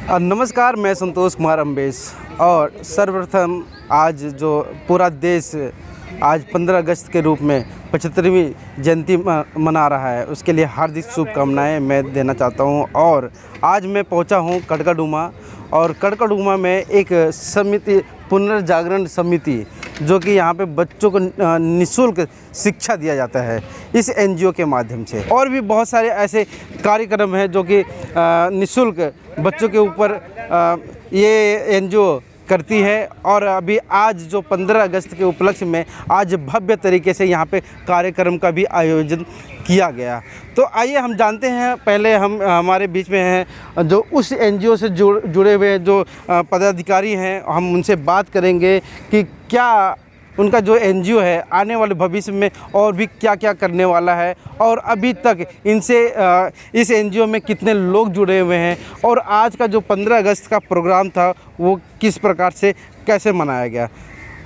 नमस्कार, मैं संतोष कुमार अम्बेश। और सर्वप्रथम आज जो पूरा देश आज 15 अगस्त के रूप में 75वीं जयंती मना रहा है, उसके लिए हार्दिक शुभकामनाएं मैं देना चाहता हूं। और आज मैं पहुंचा हूं कड़कड़डूमा, और कड़कड़डूमा में एक समिति, पुनर्जागरण समिति, जो कि यहाँ पे बच्चों को निःशुल्क शिक्षा दिया जाता है इस एनजीओ के माध्यम से। और भी बहुत सारे ऐसे कार्यक्रम हैं जो कि निःशुल्क बच्चों के ऊपर ये एनजीओ करती है। और अभी आज जो 15 अगस्त के उपलक्ष्य में आज भव्य तरीके से यहाँ पे कार्यक्रम का भी आयोजन किया गया। तो आइए हम जानते हैं, पहले हमारे बीच में हैं जो उस एनजीओ से जुड़े हुए जो पदाधिकारी हैं, हम उनसे बात करेंगे कि क्या उनका जो एनजीओ है आने वाले भविष्य में और भी क्या क्या करने वाला है, और अभी तक इनसे इस एनजीओ में कितने लोग जुड़े हुए हैं, और आज का जो 15 अगस्त का प्रोग्राम था वो किस प्रकार से कैसे मनाया गया।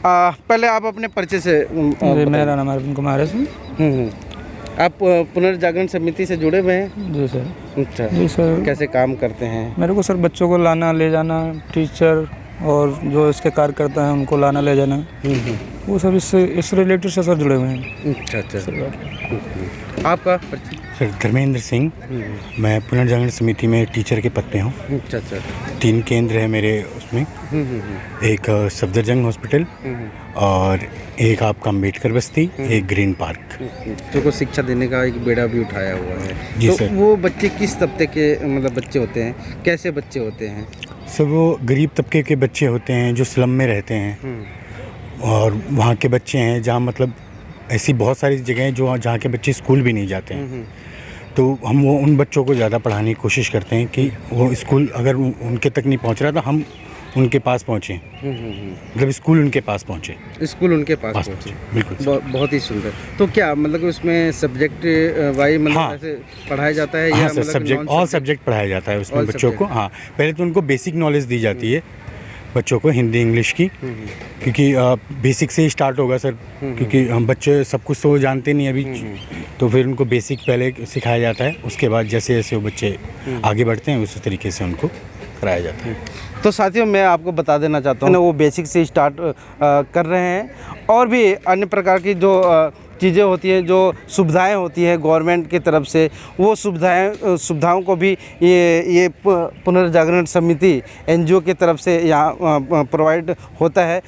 पहले आप अपने परिचय से। मेरा नाम अरविंद कुमार है। आप पुनर्जागरण समिति से जुड़े हुए हैं? जी सर। अच्छा जी सर। कैसे काम करते हैं? मेरे को सर बच्चों को लाना ले जाना, टीचर और जो इसके कार्यकर्ता हैं उनको लाना ले जाना, वो सब इस रिलेटेड से सर जुड़े हुए हैं। अच्छा सर। आपका परिचय? सर धर्मेंद्र सिंह, मैं पुनर्जागरण समिति में टीचर के पद पे हूँ। अच्छा। 3 केंद्र है मेरे उसमें, एक सफदरजंग हॉस्पिटल और एक आपका अम्बेडकर बस्ती, एक ग्रीन पार्क। बच्चों को शिक्षा देने का एक बेड़ा भी उठाया हुआ है। जी तो सर। वो बच्चे किस तबके के मतलब बच्चे होते हैं, कैसे बच्चे होते हैं? सर वो गरीब तबके के बच्चे होते हैं जो स्लम में रहते हैं, और वहाँ के बच्चे हैं जहाँ मतलब ऐसी बहुत सारी जगह हैं जो जहाँ के बच्चे स्कूल भी नहीं जाते हैं। तो हम वो उन बच्चों को ज़्यादा पढ़ाने की कोशिश करते हैं कि वो स्कूल अगर उनके तक नहीं पहुँच रहा तो हम उनके पास पहुँचें, मतलब स्कूल उनके पास पहुँचे। स्कूल उनके पास पहुँचे, बिल्कुल। बहुत ही सुंदर। तो क्या मतलब उसमें सब्जेक्ट वाइज मतलब हाँ। ऐसे पढ़ाया जाता है? हाँ या सर, मतलब सब्जेक्ट ऑल सब्जेक्ट पढ़ाया जाता है उसमें बच्चों को। हाँ, पहले तो उनको बेसिक नॉलेज दी जाती है बच्चों को, हिंदी इंग्लिश की, क्योंकि बेसिक से ही स्टार्ट होगा सर, क्योंकि हम बच्चे सब कुछ तो जानते नहीं अभी, तो फिर उनको बेसिक पहले सिखाया जाता है, उसके बाद जैसे जैसे वो बच्चे आगे बढ़ते हैं उसी तरीके से उनको कराया जाता है। तो साथियों, मैं आपको बता देना चाहता हूँ वो बेसिक से स्टार्ट कर रहे हैं, और भी अन्य प्रकार की जो चीज़ें होती हैं, जो सुविधाएं होती हैं गवर्नमेंट की तरफ से, वो सुविधाओं को भी ये पुनर्जागरण समिति एनजीओ की तरफ से यहाँ प्रोवाइड होता है।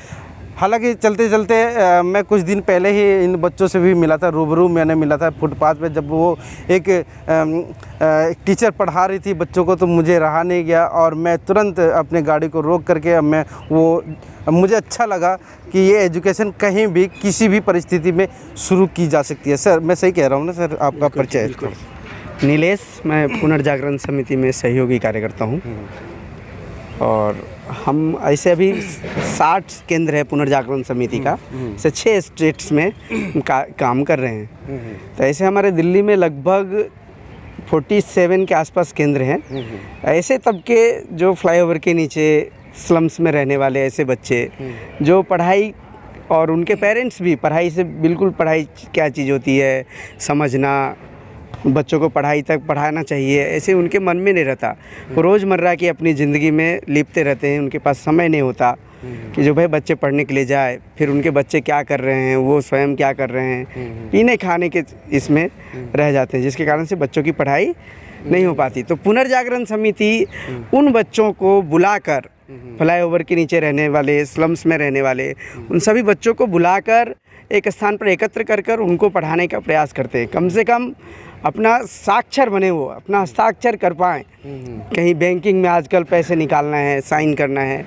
हालांकि चलते चलते मैं कुछ दिन पहले ही इन बच्चों से भी मिला था, रूबरू मैंने मिला था फुटपाथ पे, जब वो एक टीचर पढ़ा रही थी बच्चों को, तो मुझे रहा नहीं गया और मैं तुरंत अपने गाड़ी को रोक करके मुझे अच्छा लगा कि ये एजुकेशन कहीं भी किसी भी परिस्थिति में शुरू की जा सकती है। सर मैं सही कह रहा हूँ ना सर? आपका परिचय? नीलेश, मैं पुनर्जागरण समिति में सहयोगी कार्यकर्ता हूँ, और हम ऐसे अभी 60 केंद्र है पुनर्जागरण समिति का, से 6 स्टेट्स में काम कर रहे हैं। तो ऐसे हमारे दिल्ली में लगभग 47 के आसपास केंद्र हैं। ऐसे तबके जो फ्लाईओवर के नीचे स्लम्स में रहने वाले ऐसे बच्चे जो पढ़ाई, और उनके पेरेंट्स भी पढ़ाई से बिल्कुल, पढ़ाई क्या चीज़ होती है समझना, बच्चों को पढ़ाई तक पढ़ाना चाहिए, ऐसे उनके मन में नहीं रहता। वो रोज़मर्रा की अपनी ज़िंदगी में लिपटे रहते हैं, उनके पास समय नहीं होता कि जो भाई बच्चे पढ़ने के लिए जाए, फिर उनके बच्चे क्या कर रहे हैं, वो स्वयं क्या कर रहे हैं, पीने खाने के इसमें रह जाते हैं, जिसके कारण से बच्चों की पढ़ाई नहीं हो पाती। तो पुनर्जागरण समिति उन बच्चों को बुलाकर, फ्लाईओवर के नीचे रहने वाले, स्लम्स में रहने वाले, उन सभी बच्चों को बुलाकर एक स्थान पर एकत्र कर उनको पढ़ाने का प्रयास करते हैं। कम से कम अपना साक्षर बने, वो अपना हस्ताक्षर कर पाएँ। कहीं बैंकिंग में आजकल पैसे निकालना है, साइन करना है,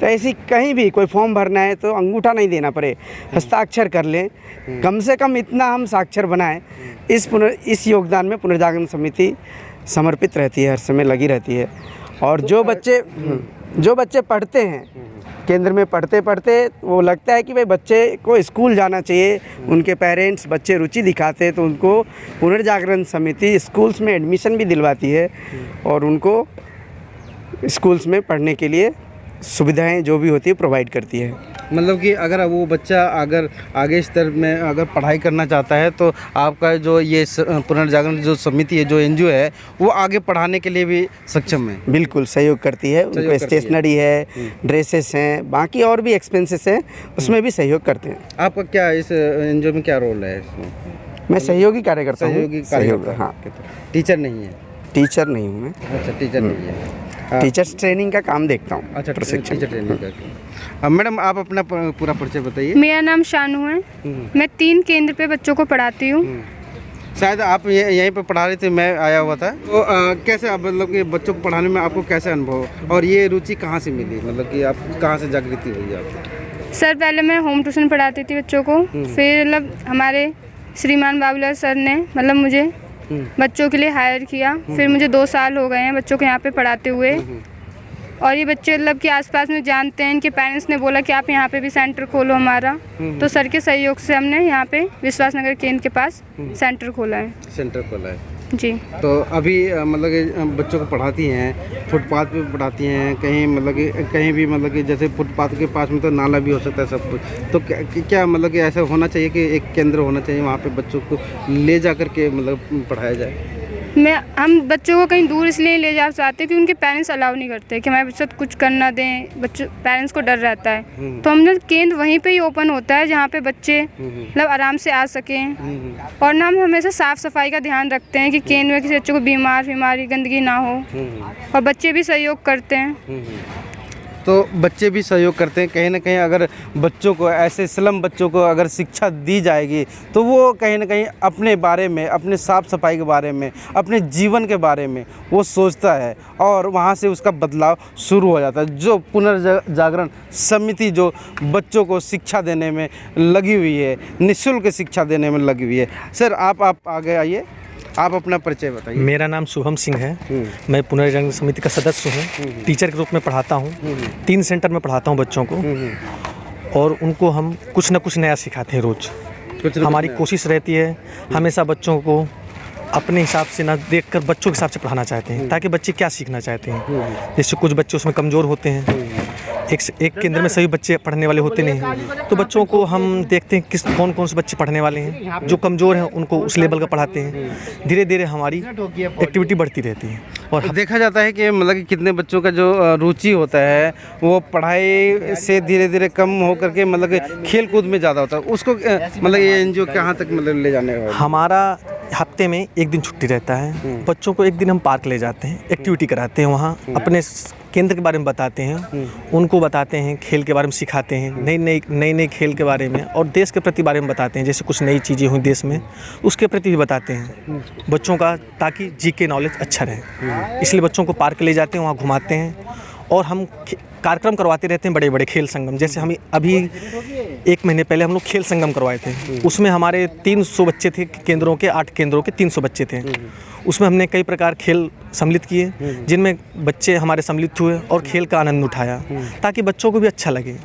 तो ऐसी कहीं भी कोई फॉर्म भरना है तो अंगूठा नहीं देना पड़े, हस्ताक्षर कर लें। कम से कम इतना हम साक्षर बनाएं। इस योगदान में पुनर्जागरण समिति समर्पित रहती है, हर समय लगी रहती है। और जो बच्चे पढ़ते हैं केंद्र में, पढ़ते वो लगता है कि भाई बच्चे को स्कूल जाना चाहिए, उनके पेरेंट्स, बच्चे रुचि दिखाते हैं, तो उनको पुनर्जागरण समिति स्कूल्स में एडमिशन भी दिलवाती है और उनको स्कूल्स में पढ़ने के लिए सुविधाएं जो भी होती है प्रोवाइड करती है। मतलब कि अगर वो बच्चा अगर आगे स्तर में अगर पढ़ाई करना चाहता है तो आपका जो ये पुनर्जागरण जो समिति है, जो एनजीओ है, वो आगे पढ़ाने के लिए भी सक्षम है। बिल्कुल सहयोग करती है, उनको करती है। स्टेशनरी है, ड्रेसेस हैं, बाकी और भी एक्सपेंसेस हैं, उसमें भी सहयोग करते हैं। आपका क्या इस एनजीओ में क्या रोल है इसमें? मैं सहयोगी कार्यकर्ता हूँ। सहयोगी सहयोग, कार्यकर्ता हाँ। टीचर नहीं है? टीचर नहीं हूँ मैं, अच्छा, टीचर नहीं है। टीचर्स ट्रेनिंग का काम देखता हूँ। अच्छा, प्रशिक्षण। टीचर ट्रेनिंग का। मैडम, आप अपना पूरा परिचय बताइए। मेरा नाम शानू है। मैं 3 केंद्र पे बच्चों को पढ़ाती हूँ। शायद आप यहीं पर पढ़ा रही थी, मैं आया हुआ था। तो कैसे आप मतलब कि बच्चों को पढ़ाने में आपको कैसे अनुभव और ये रुचि कहाँ से मिली, मतलब कि आप कहाँ से जागृति हुई आपको? सर, पहले मैं होम ट्यूशन पढ़ाती थी बच्चों को, फिर मतलब हमारे श्रीमान बाबूलाल सर ने मतलब मुझे बच्चों के लिए हायर किया। फिर मुझे 2 साल हो गए हैं बच्चों को यहाँ पे पढ़ाते हुए। और ये बच्चे मतलब कि आसपास में जानते हैं, इनके पेरेंट्स ने बोला कि आप यहाँ पे भी सेंटर खोलो हमारा। तो सर के सहयोग से हमने यहाँ पे विश्वास नगर केंद्र के पास सेंटर खोला है। सेंटर खोला है जी। तो अभी मतलब कि बच्चों को पढ़ाती हैं, फुटपाथ पे पढ़ाती हैं, कहीं मतलब कि कहीं भी, मतलब कि जैसे फुटपाथ के पास में तो नाला भी हो सकता है, सब कुछ। तो क्या मतलब कि ऐसा होना चाहिए कि एक केंद्र होना चाहिए, वहाँ पे बच्चों को ले जा कर के मतलब पढ़ाया जाए? हम बच्चों को कहीं दूर इसलिए ले जा चाहते कि उनके पेरेंट्स अलाउ नहीं करते कि हमारे बच्चे कुछ करना दें, बच्चों पेरेंट्स को डर रहता है। तो हमने केंद्र वहीं पे ही ओपन होता है जहाँ पे बच्चे मतलब आराम से आ सकें। और ना हम हमेशा साफ़ सफाई का ध्यान रखते हैं कि केंद्र में किसी बच्चों को बीमारी गंदगी ना हो। और बच्चे भी सहयोग करते हैं। तो बच्चे भी सहयोग करते हैं। कहीं ना कहीं अगर बच्चों को, ऐसे स्लम बच्चों को अगर शिक्षा दी जाएगी तो वो कहीं ना कहीं अपने बारे में, अपने साफ़ सफाई के बारे में, अपने जीवन के बारे में वो सोचता है और वहाँ से उसका बदलाव शुरू हो जाता है। जो पुनर्जागरण समिति जो बच्चों को शिक्षा देने में लगी हुई है, निःशुल्क शिक्षा देने में लगी हुई है। सर, आप आगे आइए, आप अपना परिचय बताइए। मेरा नाम शुभम सिंह है। मैं पुनर्जागरण समिति का सदस्य हूँ। टीचर के रूप में पढ़ाता हूँ। 3 सेंटर में पढ़ाता हूँ बच्चों को। और उनको हम कुछ न कुछ नया सिखाते हैं रोज़। हमारी कोशिश रहती है हमेशा बच्चों को अपने हिसाब से ना देखकर बच्चों के हिसाब से पढ़ाना चाहते हैं, ताकि बच्चे क्या सीखना चाहते हैं। जैसे कुछ बच्चे उसमें कमज़ोर होते हैं, एक केंद्र में सभी बच्चे पढ़ने वाले होते नहीं हैं, तो बच्चों को हम देखते हैं कौन से बच्चे पढ़ने वाले हैं। जो कमज़ोर हैं उनको उस लेवल का पढ़ाते हैं। धीरे धीरे हमारी एक्टिविटी बढ़ती रहती है। और देखा जाता है कि मतलब कि कितने बच्चों का जो रुचि होता है वो पढ़ाई से धीरे धीरे कम हो करके मतलब कि खेल कूद में ज़्यादा होता है। उसको मतलब ये एनजीओ कहाँ तक मतलब ले जाने वाला? हमारा हफ्ते में 1 दिन छुट्टी रहता है। बच्चों को 1 दिन हम पार्क ले जाते हैं, एक्टिविटी कराते हैं, वहाँ अपने केंद्र के बारे में बताते हैं, उनको बताते हैं, खेल के बारे में सिखाते हैं, नई खेल के बारे में, और देश के प्रति बारे में बताते हैं। जैसे कुछ नई चीज़ें हुई देश में, उसके प्रति भी बताते हैं बच्चों का, ताकि जीके नॉलेज अच्छा रहे। इसलिए बच्चों को पार्क ले जाते हैं, वहाँ घुमाते हैं। और हम कार्यक्रम करवाते रहते हैं, बड़े बड़े खेल संगम। जैसे हम अभी 1 महीने पहले हम लोग खेल संगम करवाए थे। उसमें हमारे 300 बच्चे थे, केंद्रों के 8 केंद्रों के 300 बच्चे थे। उसमें हमने कई प्रकार खेल सम्मिलित किए, जिनमें बच्चे हमारे सम्मिलित हुए और खेल का आनंद उठाया, ताकि बच्चों को भी अच्छा लगे।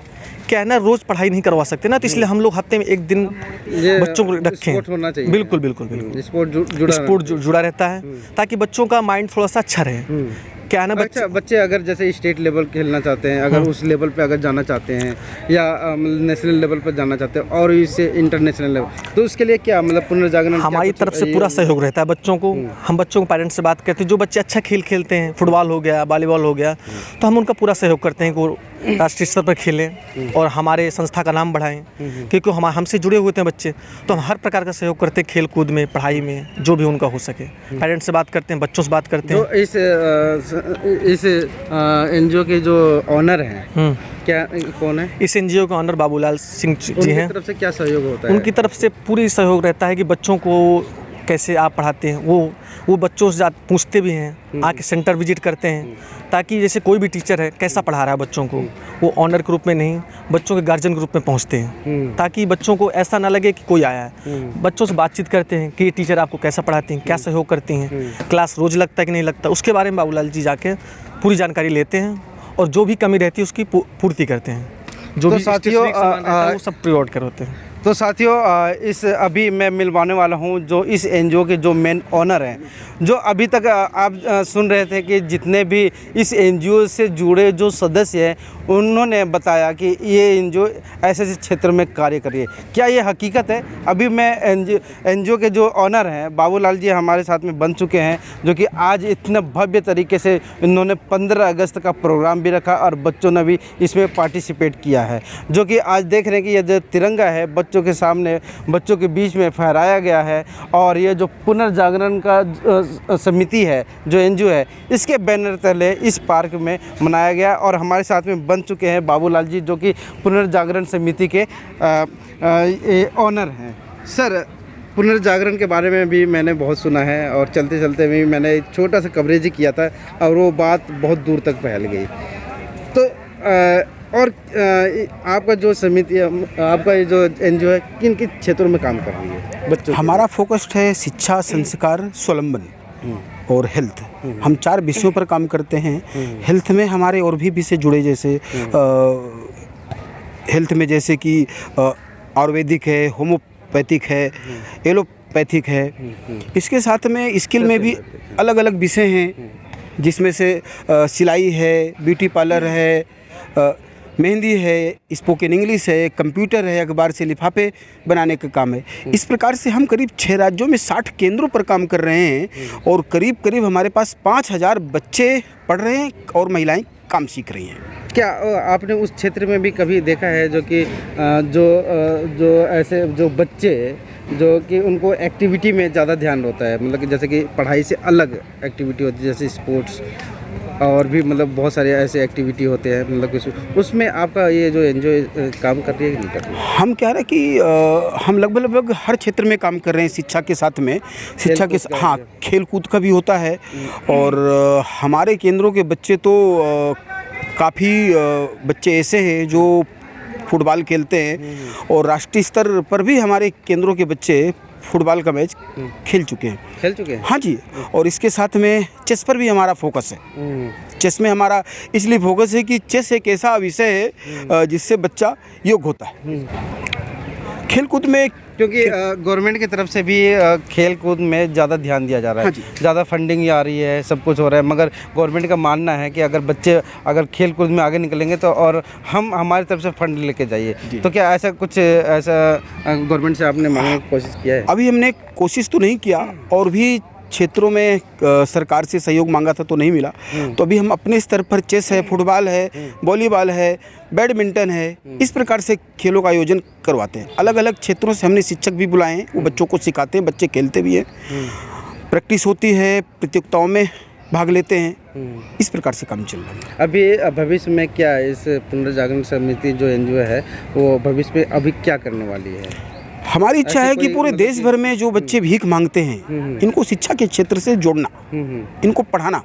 क्या है ना, रोज़ पढ़ाई नहीं करवा सकते ना, तो इसलिए हम लोग हफ्ते में 1 दिन बच्चों को रखें। बिल्कुल स्पोर्ट जुड़ा रहता है, ताकि बच्चों का माइंड थोड़ा सा अच्छा रहे। क्या है ना, बच्चे अगर जैसे स्टेट लेवल खेलना चाहते हैं, अगर उस लेवल पे अगर जाना चाहते हैं, या नेशनल लेवल पर जाना चाहते हैं, और इससे इंटरनेशनल लेवल, तो उसके लिए क्या मतलब पुनर्जागरण हमारी तरफ से पूरा सहयोग रहता है बच्चों को। हम बच्चों को पेरेंट्स से बात करते हैं, जो बच्चे अच्छा खेल खेलते हैं, फुटबॉल हो गया, वॉलीबॉल हो गया, तो हम उनका पूरा सहयोग करते हैं कि वो राष्ट्रीय स्तर पर खेलें और हमारे संस्था का नाम बढ़ाएं। क्योंकि हमसे जुड़े हुए थे बच्चे, तो हम हर प्रकार का सहयोग करते हैं, खेल कूद में, पढ़ाई में, जो भी उनका हो सके। पेरेंट्स से बात करते हैं, बच्चों से बात करते हैं। तो इस एनजीओ के जो ऑनर हैं, क्या कौन है? इस एनजीओ के ऑनर बाबूलाल सिंह जी हैं। उनकी तरफ से क्या सहयोग होता है? उनकी तरफ से पूरी सहयोग रहता है कि बच्चों को कैसे आप पढ़ाते हैं। वो बच्चों से पूछते भी हैं, आके सेंटर विजिट करते हैं, ताकि जैसे कोई भी टीचर है कैसा पढ़ा रहा है बच्चों को, वो ऑनर के रूप में नहीं, बच्चों के गार्जियन के रूप में पहुंचते हैं, ताकि बच्चों को ऐसा ना लगे कि कोई आया है। बच्चों से बातचीत करते हैं कि ये टीचर आपको कैसा पढ़ाती हैं, क्या सहयोग करती हैं, क्लास रोज़ लगता है कि नहीं लगता, उसके बारे में बाबूलाल जी जाके पूरी जानकारी लेते हैं, और जो भी कमी रहती है उसकी पूर्ति करते हैं। जो भी साथियों वो सब प्रोवाइड करते हैं। तो साथियों इस अभी मैं मिलवाने वाला हूं जो इस एनजीओ के जो मेन ओनर हैं, जो अभी तक आप सुन रहे थे कि जितने भी इस एनजीओ से जुड़े जो सदस्य हैं उन्होंने बताया कि ये एनजीओ ऐसे ऐसे क्षेत्र में कार्य कर रही है। क्या ये हकीकत है? अभी मैं एनजीओ के जो ओनर हैं बाबूलाल जी हमारे साथ में बन चुके हैं, जो कि आज इतने भव्य तरीके से इन्होंने 15 अगस्त का प्रोग्राम भी रखा और बच्चों ने भी इसमें पार्टिसिपेट किया है। जो कि आज देख रहे हैं कि ये जो तिरंगा है बच्चों के सामने, बच्चों के बीच में फहराया गया है, और ये जो पुनर्जागरण का समिति है, जो एनजीओ है, इसके बैनर तले इस पार्क में मनाया गया। और हमारे साथ में बन चुके हैं बाबूलाल जी, जो कि पुनर्जागरण समिति के ओनर हैं। सर, पुनर्जागरण के बारे में भी मैंने बहुत सुना है और चलते चलते भी मैंने एक छोटा सा कवरेज किया था और वो बात बहुत दूर तक फैल गई। तो आपका जो समिति, आपका ये जो एनजीओ है, किन किन क्षेत्रों में काम कर रही है बच्चों? हमारा फोकस्ड है शिक्षा, संस्कार, स्वावलंबन और हेल्थ। हम 4 विषयों पर काम करते हैं। हेल्थ में हमारे और भी विषय जुड़े, जैसे हेल्थ में जैसे कि आयुर्वेदिक है, होम्योपैथिक है, एलोपैथिक है। इसके साथ में स्किल में भी अलग अलग विषय हैं, जिसमें से सिलाई है, ब्यूटी पार्लर है, मेहंदी है, स्पोकन इंग्लिश है, कंप्यूटर है, अखबार से लिफाफे बनाने का काम है। इस प्रकार से हम करीब 6 राज्यों में 60 केंद्रों पर काम कर रहे हैं और करीब करीब हमारे पास 5000 बच्चे पढ़ रहे हैं और महिलाएं काम सीख रही हैं। क्या आपने उस क्षेत्र में भी कभी देखा है जो कि जो ऐसे जो बच्चे जो कि उनको एक्टिविटी में ज़्यादा ध्यान होता है, मतलब कि जैसे कि पढ़ाई से अलग एक्टिविटी होती है, जैसे स्पोर्ट्स और भी मतलब बहुत सारे ऐसे एक्टिविटी होते हैं, मतलब कि उसमें आपका ये जो एनजीओ काम कर रही है कि नहीं कर रही है? हम कह रहे हैं कि हम लगभग हर क्षेत्र में काम कर रहे हैं। शिक्षा के साथ में हाँ, खेल कूद का भी होता है। और हमारे केंद्रों के बच्चे तो काफ़ी बच्चे ऐसे हैं जो फुटबॉल खेलते हैं और राष्ट्रीय स्तर पर भी हमारे केंद्रों के बच्चे फुटबॉल का मैच खेल चुके हैं। हाँ जी। और इसके साथ में चेस पर भी हमारा फोकस है। चेस में हमारा इसलिए फोकस है कि चेस एक ऐसा विषय है जिससे बच्चा योग्य होता है। खेल कूद में क्योंकि गवर्नमेंट की तरफ से भी खेल कूद में ज़्यादा ध्यान दिया जा रहा है। हाँ, ज़्यादा फंडिंग आ रही है, सब कुछ हो रहा है, मगर गवर्नमेंट का मानना है कि अगर बच्चे अगर खेल कूद में आगे निकलेंगे तो और हम हमारी तरफ से फंड लेके जाइए। तो क्या ऐसा कुछ गवर्नमेंट से आपने मांगने की कोशिश किया है? अभी हमने कोशिश तो नहीं किया और भी क्षेत्रों में सरकार से सहयोग मांगा था तो नहीं मिला। तो अभी हम अपने स्तर पर चेस है, फुटबॉल है, वॉलीबॉल है, बैडमिंटन है, इस प्रकार से खेलों का आयोजन करवाते हैं। अलग अलग क्षेत्रों से हमने शिक्षक भी बुलाए हैं, वो बच्चों को सिखाते हैं, बच्चे खेलते भी हैं, प्रैक्टिस होती है, प्रतियोगिताओं में भाग लेते हैं। इस प्रकार से काम चल रहा है। अभी भविष्य में क्या इस पुनर्जागरण समिति जो एनजीओ है वो भविष्य में अभी क्या करने वाली है? हमारी इच्छा है कि पूरे देश भर में जो बच्चे भीख मांगते हैं इनको शिक्षा के क्षेत्र से जोड़ना, इनको पढ़ाना,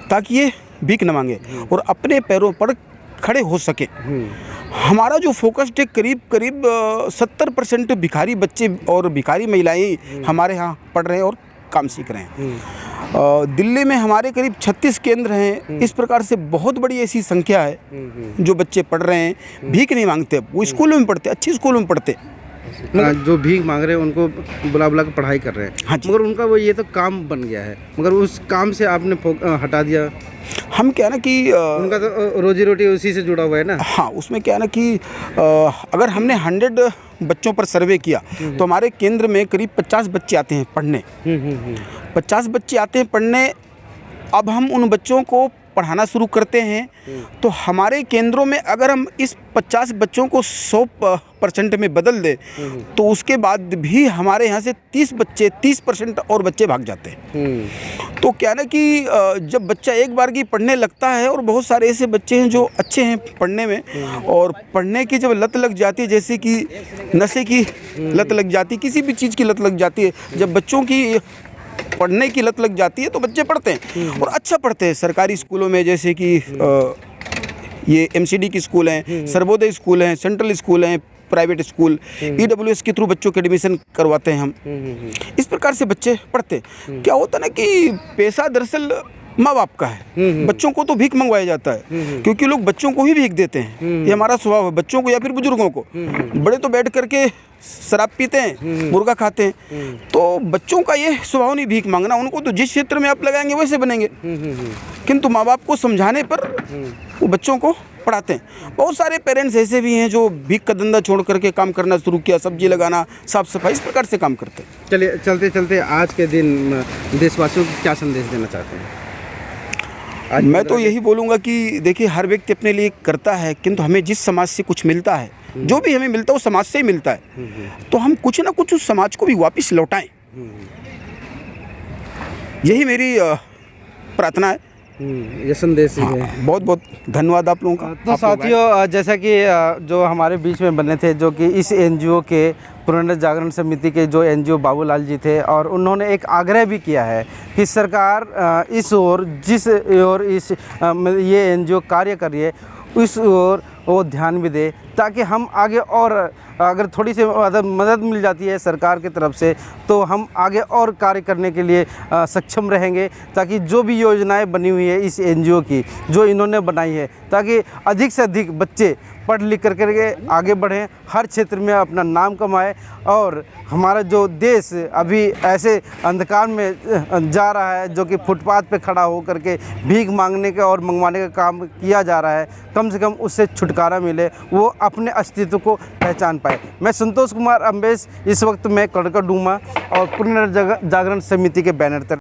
ताकि ये भीख न मांगे और अपने पैरों पर खड़े हो सके। हमारा जो फोकस है करीब 70% भिखारी बच्चे और भिखारी महिलाएं हमारे यहाँ पढ़ रहे हैं और काम सीख रहे हैं। दिल्ली में हमारे करीब 36 केंद्र हैं। इस प्रकार से बहुत बड़ी ऐसी संख्या है जो बच्चे पढ़ रहे हैं, भीख नहीं मांगते, वो स्कूलों में पढ़ते, अच्छे स्कूलों में पढ़ते। जो भीख मांग रहे हैं उनको बुला बुला कर पढ़ाई कर रहे हैं। हाँ, मगर उनका वो ये तो काम बन गया है, मगर उस काम से आपने हटा दिया। हम क्या ना कि उनका तो रोजी रोटी उसी से जुड़ा हुआ है ना। हाँ, उसमें क्या ना कि अगर हमने 100 बच्चों पर सर्वे किया तो हमारे केंद्र में करीब 50 बच्चे आते हैं पढ़ने। 50 बच्चे आते हैं पढ़ने। अब हम उन बच्चों को पढ़ाना शुरू करते हैं तो हमारे केंद्रों में अगर हम इस 50 बच्चों को 100% में बदल दें तो उसके बाद भी हमारे यहाँ से 30% और बच्चे भाग जाते हैं। तो क्या ना कि जब बच्चा एक बार की पढ़ने लगता है, और बहुत सारे ऐसे बच्चे हैं जो अच्छे हैं पढ़ने में, और पढ़ने की जब लत लग जाती है, जैसे कि नशे की लत लग जाती है, किसी भी चीज़ की लत लग जाती है, जब बच्चों की पढ़ने की लत लग जाती है तो बच्चे पढ़ते हैं और अच्छा पढ़ते हैं। सरकारी स्कूलों में जैसे कि ये MCD की स्कूल हैं, सर्वोदय स्कूल हैं, सेंट्रल स्कूल हैं, प्राइवेट स्कूल, EWS के थ्रू बच्चों के एडमिशन करवाते हैं हम। इस प्रकार से बच्चे पढ़ते। क्या होता है ना कि पैसा दरअसल माँ बाप का है। बच्चों को तो भीख मंगवाया जाता है, क्योंकि लोग बच्चों को ही भीख देते हैं। ये हमारा स्वभाव है, बच्चों को या फिर बुजुर्गों को। बड़े तो बैठ करके शराब पीते हैं, मुर्गा खाते हैं, तो बच्चों का ये स्वभाव नहीं भीख मांगना। उनको तो जिस क्षेत्र में आप लगाएंगे वैसे बनेंगे। किंतु माँ बाप को समझाने पर वो बच्चों को पढ़ाते हैं। बहुत सारे पेरेंट्स ऐसे भी हैं जो भीख का धंधा छोड़ करके काम करना शुरू किया, सब्जी लगाना, साफ सफाई, इस प्रकार से काम करते हैं। चलिए, चलते चलते आज के दिन देशवासियों को क्या संदेश देना चाहते हैं? आज मैं तो यही बोलूँगा कि देखिए, हर व्यक्ति अपने लिए करता है, किंतु हमें जिस समाज से कुछ मिलता है, जो भी हमें मिलता है वो समाज से ही मिलता है, तो हम कुछ ना कुछ उस समाज को भी वापस लौटाएं। यही मेरी प्रार्थना है। ये संदेश ही है। बहुत बहुत धन्यवाद आप लोगों का। तो आप लोग आए। साथियों, जैसा कि जो हमारे बीच में बने थे, जो कि इस एनजीओ के पुनर्जागरण समिति के जो एनजीओ बाबूलाल जी थे, और उन्होंने एक आग्रह भी किया है कि सरकार इस ओर जिस ओर ये एनजीओ कार्य कर रही है उस ओर वो ध्यान भी दे, ताकि हम आगे और अगर थोड़ी सी मदद मिल जाती है सरकार की तरफ से, तो हम आगे और कार्य करने के लिए सक्षम रहेंगे, ताकि जो भी योजनाएं बनी हुई है इस एनजीओ की, जो इन्होंने बनाई है, ताकि अधिक से अधिक बच्चे पढ़ लिख करके आगे बढ़ें, हर क्षेत्र में अपना नाम कमाएं, और हमारा जो देश अभी ऐसे अंधकार में जा रहा है, जो कि फुटपाथ पे खड़ा हो करके भीख मांगने का और मंगवाने का काम किया जा रहा है, कम से कम उससे छुटकारा मिले, वो अपने अस्तित्व को पहचान पाए। मैं संतोष कुमार अम्बेश, इस वक्त मैं कड़कड़डूमा और पुनर्जागरण समिति के बैनर तक